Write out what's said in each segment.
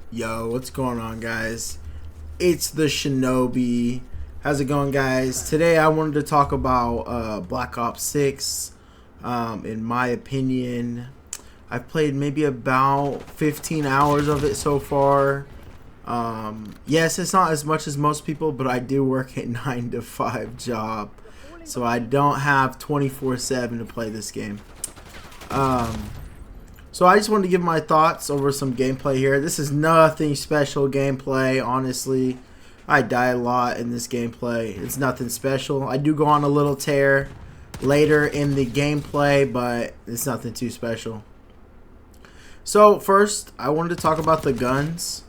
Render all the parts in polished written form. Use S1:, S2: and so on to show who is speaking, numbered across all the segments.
S1: Yo, what's going on, guys? It's the Shinobi. How's it going, guys? Today I wanted to talk about Black Ops 6. In my opinion, I've played maybe about 15 hours of it so far. Yes, it's not as much as most people, but I do work a 9 to 5 job, so I don't have 24/7 to play this game. So I just wanted to give my thoughts over some gameplay here. This is nothing special gameplay, honestly. I die a lot in this gameplay. It's nothing special. I do go on a little tear later in the gameplay, but it's nothing too special. So first, I wanted to talk about the guns.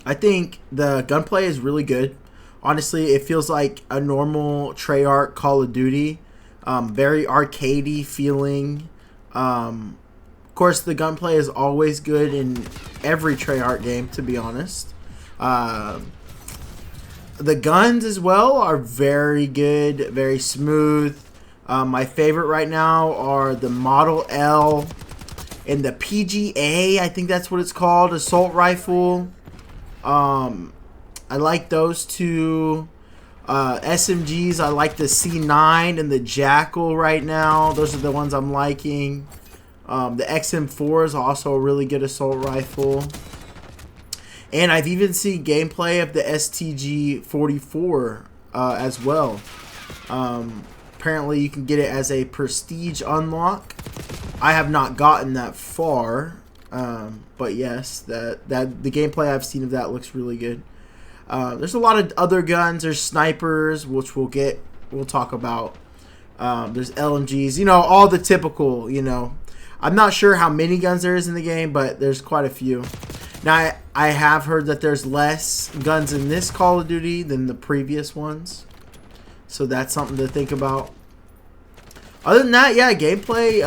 S1: I think the gunplay is really good. Honestly, it feels like a normal Treyarch Call of Duty. Very arcadey feeling. Of course, the gunplay is always good in every Treyarch game, to be honest. The guns as well are very good, very smooth. My favorite right now are the Model L and the PGA. I think that's what it's called, assault rifle. I like those two. SMGs, I like the C9 and the Jackal right now. Those are the ones I'm liking. The XM4 is also a really good assault rifle. And I've even seen gameplay of the STG-44 as well. Apparently you can get it as a prestige unlock. I have not gotten that far. But yes, the gameplay I've seen of that looks really good. There's a lot of other guns. There's snipers, which we'll talk about. There's LMGs, you know, all the typical, you know. I'm not sure how many guns there is in the game, but there's quite a few. Now, I have heard that there's less guns in this Call of Duty than the previous ones. So that's something to think about. Other than that, yeah, gameplay,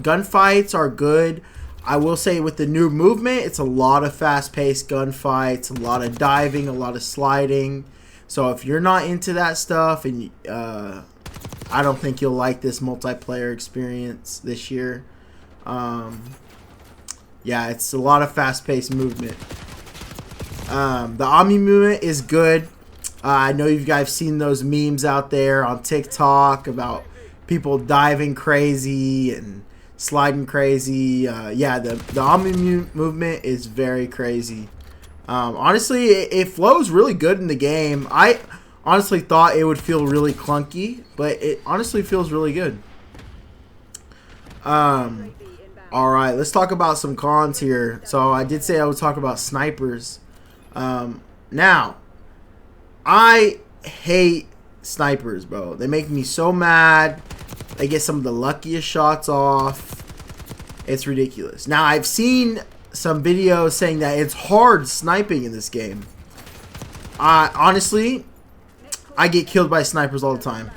S1: gunfights are good. I will say with the new movement, it's a lot of fast-paced gunfights, a lot of diving, a lot of sliding. So if you're not into that stuff, and I don't think you'll like this multiplayer experience this year. Yeah, it's a lot of fast-paced movement. The Omni movement is good. I know you guys have seen those memes out there on TikTok about people diving crazy and sliding crazy. Yeah, the Omni movement is very crazy. Honestly, it flows really good in the game. I honestly thought it would feel really clunky, but it honestly feels really good. Alright, let's talk about some cons here. So I did say I would talk about snipers. Now, I hate snipers, bro. They make me so mad. They get some of the luckiest shots off. It's ridiculous. Now, I've seen some videos saying that it's hard sniping in this game. Honestly, I get killed by snipers all the time.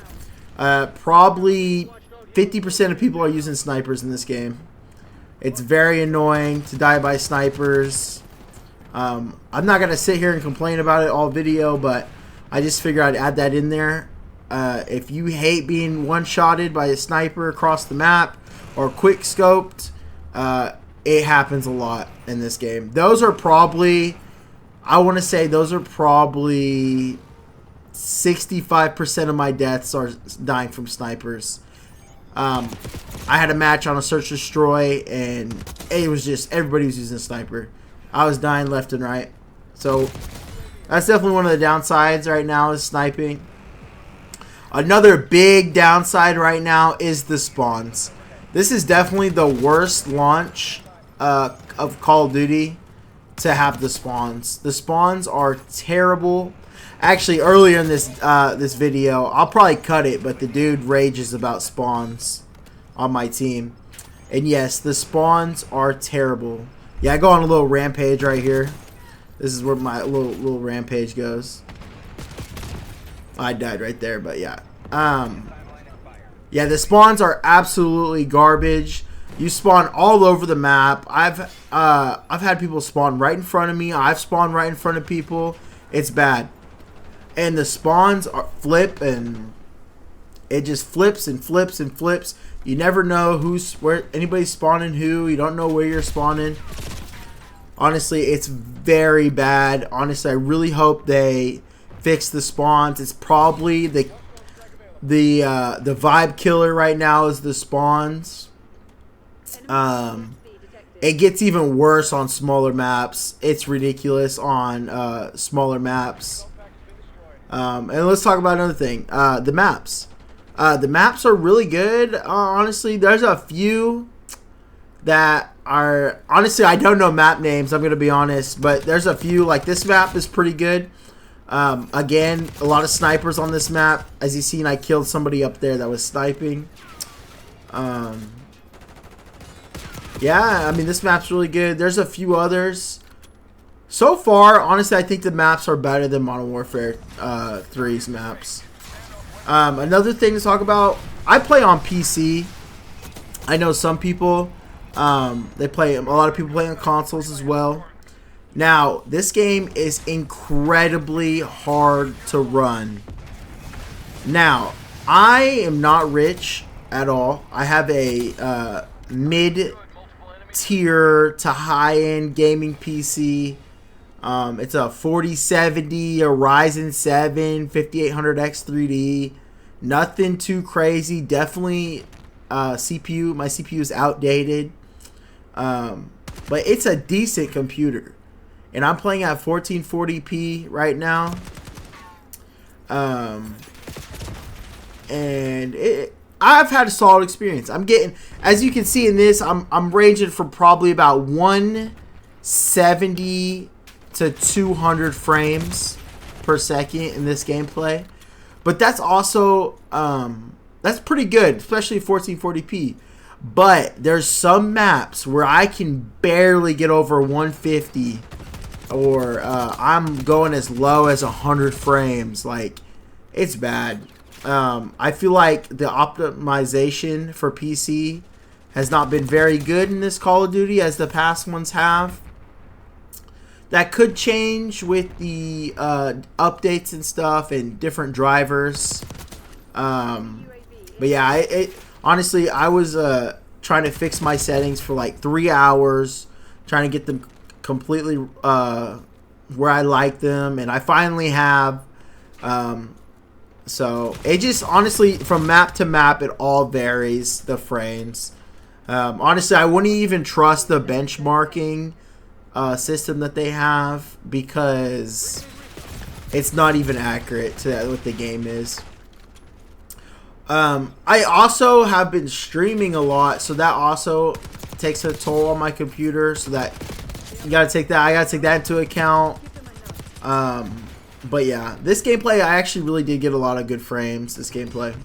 S1: Probably 50% of people are using snipers in this game. It's very annoying to die by snipers. I'm not going to sit here and complain about it all video, but I just figured I'd add that in there. If you hate being one-shotted by a sniper across the map or quick-scoped, it happens a lot in this game. Those are probably, I want to say those are probably 65% of my deaths are dying from snipers. I had a match on a search destroy, and it was just everybody was using a sniper. I was dying left and right. So that's definitely one of the downsides right now is sniping. Another big downside right now is the spawns. This is definitely the worst launch of Call of Duty to have the spawns. The spawns are terrible. Actually, earlier in this this video, I'll probably cut it, but the dude rages about spawns on my team. And yes, the spawns are terrible. Yeah, I go on a little rampage right here. This is where my little rampage goes. I died right there, but yeah. Yeah, the spawns are absolutely garbage. You spawn all over the map. I've had people spawn right in front of me. I've spawned right in front of people. It's bad. And the spawns flip, and it just flips and flips and flips. You never know where anybody's spawning who. You don't know where you're spawning. Honestly, it's very bad. Honestly, I really hope they fix the spawns. It's probably the vibe killer right now is the spawns. It gets even worse on smaller maps. It's ridiculous on smaller maps. And let's talk about another thing. The maps. The maps are really good. Honestly, there's a few that are... Honestly, I don't know map names, I'm going to be honest. But there's a few. Like, this map is pretty good. Again, a lot of snipers on this map. As you've seen, I killed somebody up there that was sniping. Yeah, I mean, this map's really good. There's a few others. So far, honestly, I think the maps are better than Modern Warfare 3's maps. Another thing to talk about, I play on PC. I know some people, they play, a lot of people play on consoles as well. Now, this game is incredibly hard to run. Now, I am not rich at all. I have a mid-tier to high-end gaming PC. It's a 4070, a Ryzen 7, 5800X 3D. Nothing too crazy. Definitely CPU. My CPU is outdated. But it's a decent computer. And I'm playing at 1440p right now. And I've had a solid experience. I'm getting, as you can see in this, I'm ranging from probably about 170 to 200 frames per second in this gameplay. But that's also that's pretty good, especially 1440p. But there's some maps where I can barely get over 150, or I'm going as low as 100 frames. Like, it's bad. I feel like the optimization for PC has not been very good in this Call of Duty as the past ones have. That could change with the updates and stuff and different drivers. But yeah, honestly, I was trying to fix my settings for like 3 hours, trying to get them completely where I like them, and I finally have. So it just, honestly, from map to map, it all varies, the frames. Honestly, I wouldn't even trust the benchmarking system that they have, because it's not even accurate to what the game is. I also have been streaming a lot, so that also takes a toll on my computer, so that you gotta take that, I gotta take that into account. But yeah, this gameplay, I actually really did get a lot of good frames, this gameplay.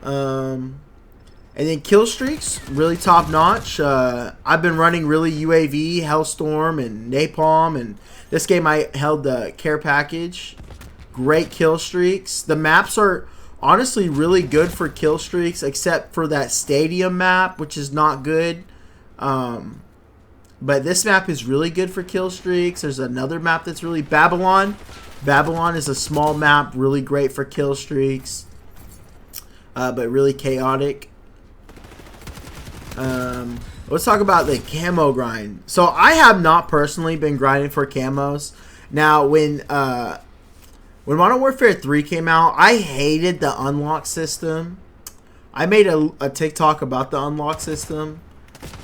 S1: And then kill streaks, really top notch. I've been running really UAV, Hellstorm, and Napalm, and this game I held the care package. Great kill streaks. The maps are honestly really good for kill streaks, except for that stadium map, which is not good. But this map is really good for kill streaks. There's another map that's really Babylon. Babylon is a small map, really great for kill streaks, but really chaotic. Let's talk about the camo grind. So I have not personally been grinding for camos. Now, when Modern Warfare 3 came out, I hated the unlock system. I made a TikTok about the unlock system.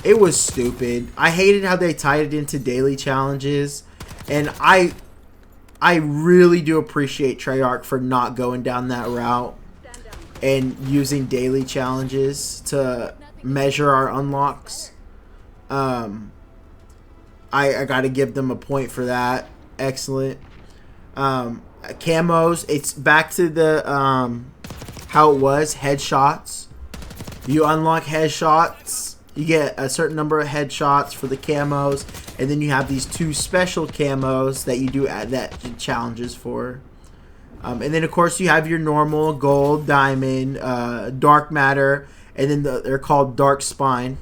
S1: It was stupid. I hated how they tied it into daily challenges, and I really do appreciate Treyarch for not going down that route and using daily challenges to measure our unlocks. I got to give them a point for that. Excellent. Camos, it's back to the how it was, headshots. You unlock headshots, you get a certain number of headshots for the camos, and then you have these 2 special camos that you do that challenges for. And then of course you have your normal gold, diamond, dark matter, and then they're called dark spine.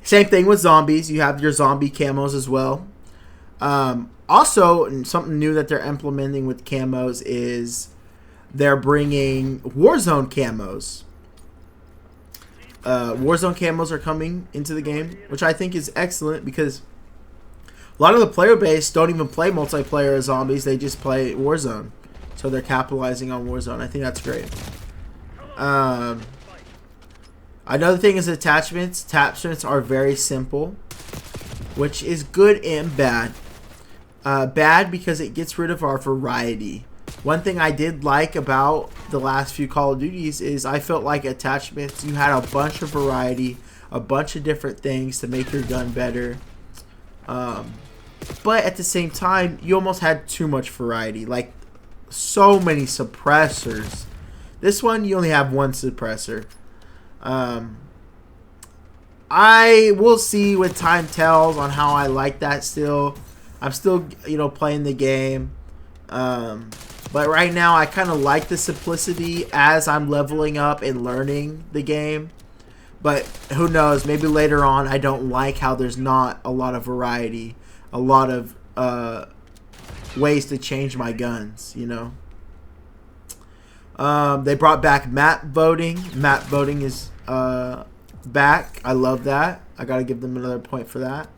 S1: Same thing with zombies. You have your zombie camos as well. Also, and something new that they're implementing with camos is they're bringing Warzone camos. Warzone camos are coming into the game, which I think is excellent, because A lot of the player base don't even play multiplayer as zombies. They just play Warzone. So they're capitalizing on Warzone. I think that's great. Another thing is attachments. Attachments are very simple, which is good and bad. Bad because it gets rid of our variety. One thing I did like about the last few Call of Duties is I felt like attachments, you had a bunch of variety, a bunch of different things to make your gun better. But at the same time, you almost had too much variety. Like, so many suppressors. This one, you only have one suppressor. I will see what time tells on how I like that still. I'm still, playing the game. But right now, I kind of like the simplicity as I'm leveling up and learning the game. But who knows? Maybe later on, I don't like how there's not a lot of variety. A lot of ways to change my guns, They brought back map voting. Map voting is back. I love that. I got to give them another point for that.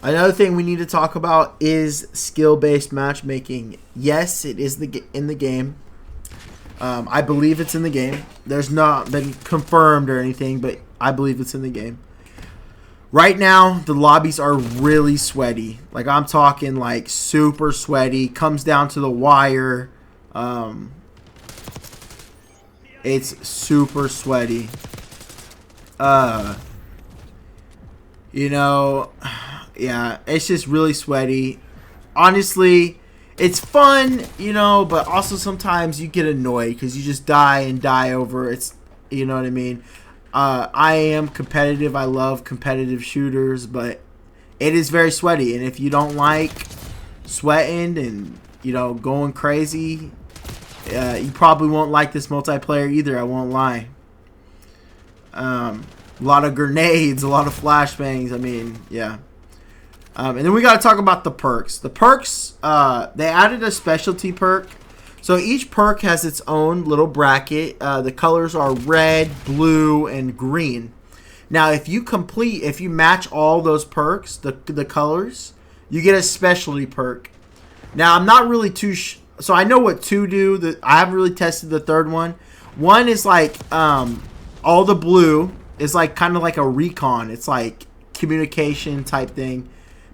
S1: Another thing we need to talk about is skill-based matchmaking. Yes, it is in the game. I believe it's in the game. There's not been confirmed or anything, but I believe it's in the game. Right now, the lobbies are really sweaty. Like, I'm talking like super sweaty. Comes down to the wire. It's super sweaty. Yeah, it's just really sweaty. Honestly, it's fun, but also sometimes you get annoyed because you just die and die over it's, you know what I mean? I am competitive. I love competitive shooters, but it is very sweaty. And if you don't like sweating and, going crazy, you probably won't like this multiplayer either. I won't lie. A lot of grenades, a lot of flashbangs. I mean, yeah. And then we got to talk about the perks. The perks, they added a specialty perk. So each perk has its own little bracket. The colors are red, blue, and green. Now, if you match all those perks, the colors, you get a specialty perk. Now, I'm not really so I know what two do. I haven't really tested the third one. One is like all the blue is like kind of like a recon. It's like communication type thing.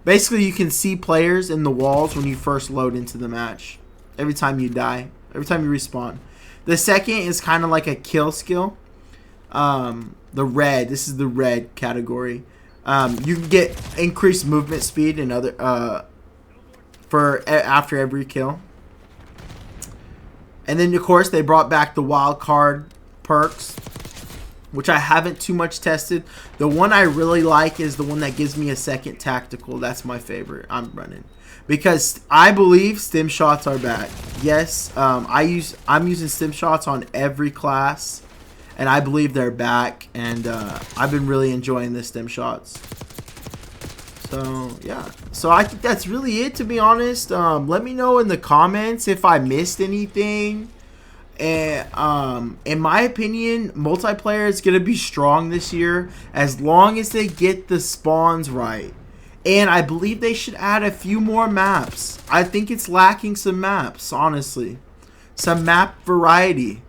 S1: Basically, you can see players in the walls when you first load into the match. Every time you die. Every time you respawn. The second is kind of like a kill skill. The red. This is the red category. You can get increased movement speed and other after every kill. And then, of course, they brought back the wild card perks, which I haven't too much tested. The one I really like is the one that gives me a second tactical. That's my favorite. I'm running because I believe stim shots are back. Yes, I'm using stim shots on every class, and I believe they're back. And I've been really enjoying the stim shots. So yeah, so I think that's really it, to be honest. Let me know in the comments if I missed anything. And in my opinion, multiplayer is going to be strong this year as long as they get the spawns right. And I believe they should add a few more maps. I think it's lacking some maps, honestly. Some map variety.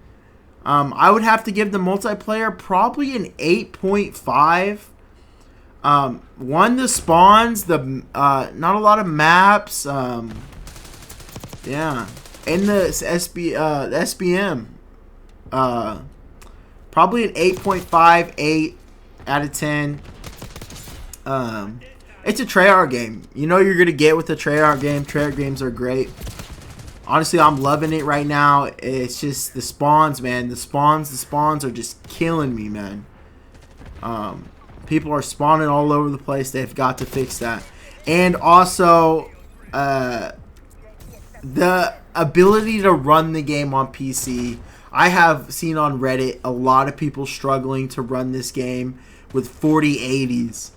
S1: I would have to give the multiplayer probably an 8.5. The spawns, not a lot of maps. Yeah. In the SBM, probably an 8.5, 8 out of 10. It's a Treyarch game. You know you're going to get with a Treyarch game. Treyarch games are great. Honestly, I'm loving it right now. It's just the spawns, man. The spawns are just killing me, man. People are spawning all over the place. They've got to fix that. And also, the ability to run the game on PC. I have seen on Reddit a lot of people struggling to run this game with 4080s.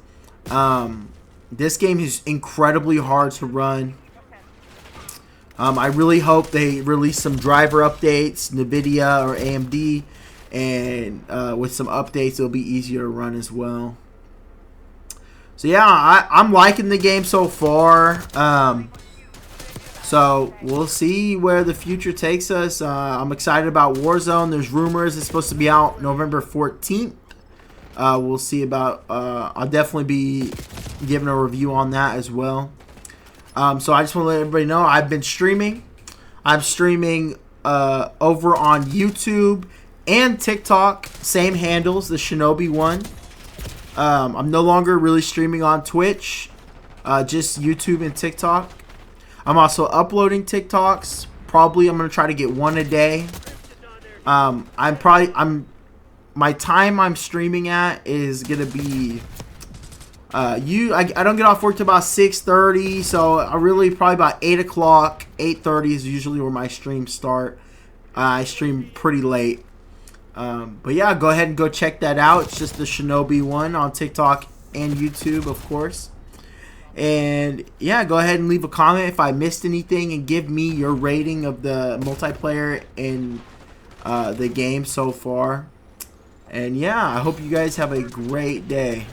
S1: This game is incredibly hard to run. I really hope they release some driver updates, NVIDIA or AMD, and with some updates it'll be easier to run as well. So yeah, I'm liking the game so far. So we'll see where the future takes us. I'm excited about Warzone. There's rumors it's supposed to be out November 14th. We'll see about. I'll definitely be giving a review on that as well. So I just want to let everybody know I've been streaming. I'm streaming over on YouTube and TikTok. Same handles, the Shinobi one. I'm no longer really streaming on Twitch. Just YouTube and TikTok. I'm also uploading TikToks. Probably I'm gonna try to get one a day. My time I'm streaming at is gonna be I don't get off work till about 6:30, so I really probably about 8 o'clock, 8:30 is usually where my streams start. I stream pretty late. But yeah, go ahead and go check that out. It's just the Shinobi one on TikTok and YouTube, of course. And yeah, go ahead and leave a comment if I missed anything and give me your rating of the multiplayer in the game so far. And yeah, I hope you guys have a great day.